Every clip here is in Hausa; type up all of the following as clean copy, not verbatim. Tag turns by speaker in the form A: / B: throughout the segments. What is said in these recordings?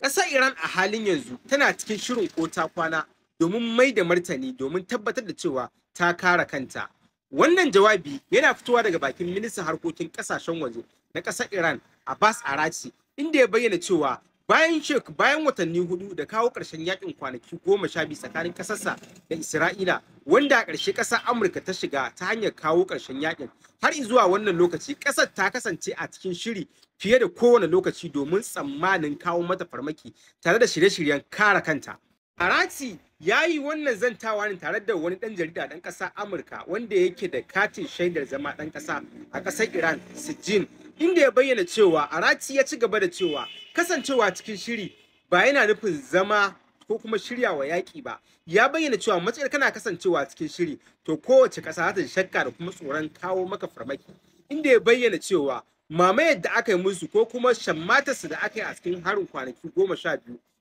A: Ƙasar Iran a halin yanzu tana cikin shirin ko ta kwana domin mai da martani domin tabbatar da cewa ta kare kanta. Wannan jawabi yana fitowa daga bakin ministan harkokin ƙasashen waje na ƙasar Iran Abbas Arachi, inda ya bayyana cewa bayan watanni hudu da kawo ƙarshen yakin kwanaki 12 tsakanin ƙasarsa da Isra'ila, wanda a ƙarshe ƙasar Amurka ta shiga ta hanyar kawo ƙarshen yakin, har zuwa wannan lokaci ƙasar ta kasance a cikin shiri fiye da kowane lokaci domin tsammanin kawo mata farmaki tare da shirye-shiryen kare kanta. Arati ya yi wannan zantawa ne tare da wani ɗan jarida ɗan ƙasa Amurka wanda yake da katin shaidar zama ɗan ƙasa a ƙasar Iran, Sijin, inda ya bayyana cewa Arati ya ci gaba da cewa kasancewa cikin shiri ba yana nufin zama ko kuma shiryawa yaƙi ba. Ya bayyana cewa matsayar kana kasancewa cikin shiri to kowace ƙasa za ta shakka da kuma tsoron kawo maka farmaki, inda ya bayyana cewa mamayar da aka yi musu ko kuma shammatarsu da aka yi a cikin harin kwanaki 12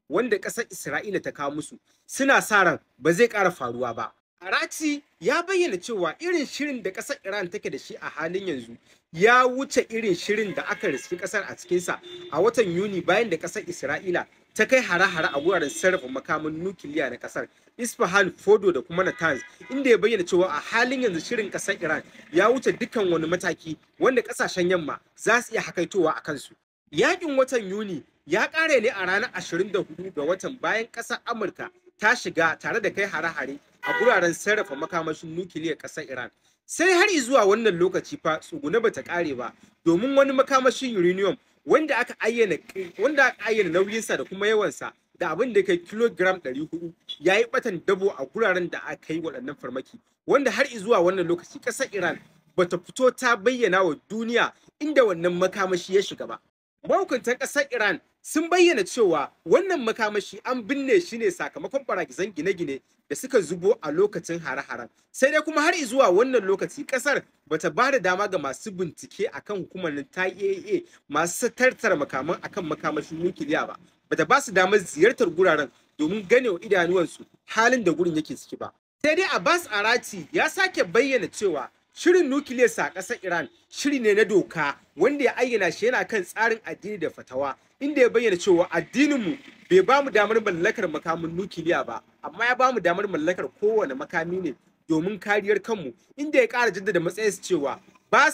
A: wanda ƙasar Isra'ila ta kawo musu suna sa ran ba zai ƙara faruwa ba. Arati ya bayyana cewa irin shirin da ƙasar Iran take da shi a halin yanzu ya wuce irin shirin da aka riski ƙasar a cikinsa a watan Yuni bayan da ƙasar Isra'ila ta kai hare-hare a wuraren sarrafa makaman nukiliya na ƙasar Isfahan, Fordo da kuma Natanz, inda ya bayyana cewa a halin yanzu shirin ƙasar Iran ya wuce dukkan wani mataki wanda ƙasashen yamma za su iya hakaitowa a kansu. Yaƙin watan Yuni ya ƙare ne a ranar 24 ga watan bayan ƙasar Amurka ta shiga tare da kai hare-hare a guraren sarrafa makamashin nukiliyar ƙasar Iran. Sai har zuwa wannan lokaci fa tsugune bata ƙare ba, domin wani makamashin uranium wanda aka ayyana nauyinsa da kuma yawansa da abin da kai kilogram 400 ya yi batan dabo a guraren da aka yi waɗannan farmaki, wanda har zuwa wannan lokaci ƙasar Iran bata fito ta bayyana wa duniya inda wannan makamashi ya shiga ba. Mahukuntan ƙasar Iran sun bayyana cewa wannan makamashi an binne shi ne sakamakon baragizan gine-gine da suka zubo a lokacin hare-haren. Sai dai kuma har zuwa wannan lokaci ƙasar bata ba da dama ga masu bincike akan hukumar ta IAEA masu tattara makaman akan makamashin nukiliya ba. Bata ba su damar ziyartar guraren domin ganewa idanuwansu halin da gurin yake ciki ba. Sai dai Abbas Arati ya sake bayyana cewa shirin nukiliyarsa a ƙasar Iran shiri ne na doka wanda ya ayyana shi yana kan tsarin addini da fatawa, inda ya bayyana cewa addininmu bai ba mu damar mallakar makamin nukiliya ba, amma ya ba mu damar mallakar kowane makami ne domin kariyar kanmu, inda ya ƙara jaddada matsayinsa cewa ba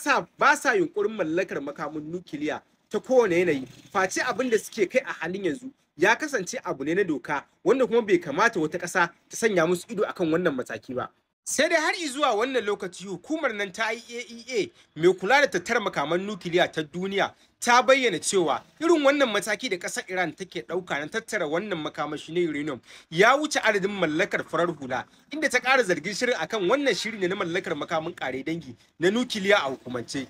A: sa yunkurin mallakar makamin nukiliya ta kowane yanayi, face abin da suke kai a halin yanzu ya kasance abu ne na doka wanda kuma bai kamata wata ƙasa ta sanya musu ido akan wannan mataki ba. Sai dai har zuwa wannan lokaci hukumar nan ta IAEA mai kula da tattara makaman nukiliya ta duniya ta bayyana cewa irin wannan mataki da ƙasar Iran take ɗauka na tattara wannan makamashi na uranium ya wuce adadin mallakar farar hula, inda ta ƙara zargin shirin akan wannan shiri ne na mallakar makamin ƙare dangi na nukiliya a hukumance.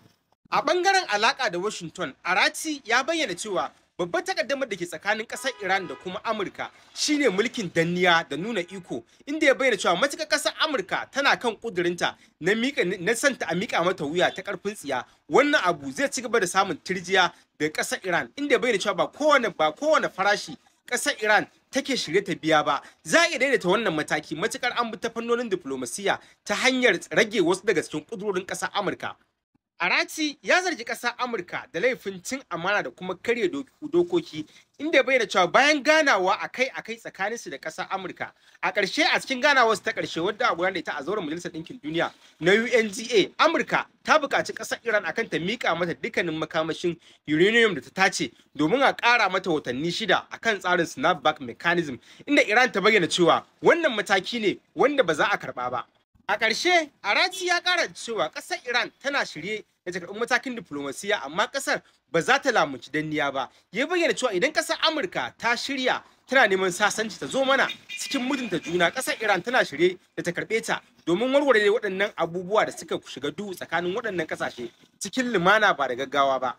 A: A ɓangaren alaƙa da Washington, Arati ya bayyana cewa babbar takaddamar da ke tsakanin ƙasar Iran da kuma Amurka shine mulkin danniya da nuna iko, inda ya bayyana cewa matuƙar ƙasar Amurka tana kan ƙudurinta na santa a miƙa mata wuya ta ƙarfin tsiya, wannan abu zai ci gaba da samun tirjiya daga ƙasar Iran, inda ya bayyana cewa ba kowane farashi ƙasar Iran take shirye ta biya ba. Za a iya daidaita wannan mataki matuƙar an bi ta fannonin diflomasiyya ta hanyar rage wasu daga cikin ƙudurorin ƙasar Amurka. Arati ya zargi ƙasar Amurka da laifin cin amana da kuma karya dokoki, inda ya bayyana cewa bayan ganawa akai-akai tsakaninsu da ƙasar Amurka, a ƙarshe a cikin ganawarsu ta ƙarshe wadda a gudanar da ita a zauren Majalisar Ɗinkin Duniya na UNGA, Amurka ta buƙaci ƙasar Iran akan ta miƙa mata dukkanin makamashin uranium da ta tace domin a ƙara mata watanni 6 akan tsarin snapback mechanism, inda Iran ta bayyana cewa wannan mataki ne wanda ba za a karɓa ba. A ƙarshe, Arati ya ƙara cewa ƙasar Iran tana shirye da ta karɓi matakin diflomasiyya, amma ƙasar ba za ta lamunci danniya ba. Ya bayyana cewa idan ƙasar Amurka ta shirya tana neman sasanci ta zo mana cikin mutunta juna, ƙasar Iran tana shirye da ta karɓe ta domin warware waɗannan abubuwa da suka shiga duhu tsakanin waɗannan ƙasashe cikin lumana ba da gaggawa ba.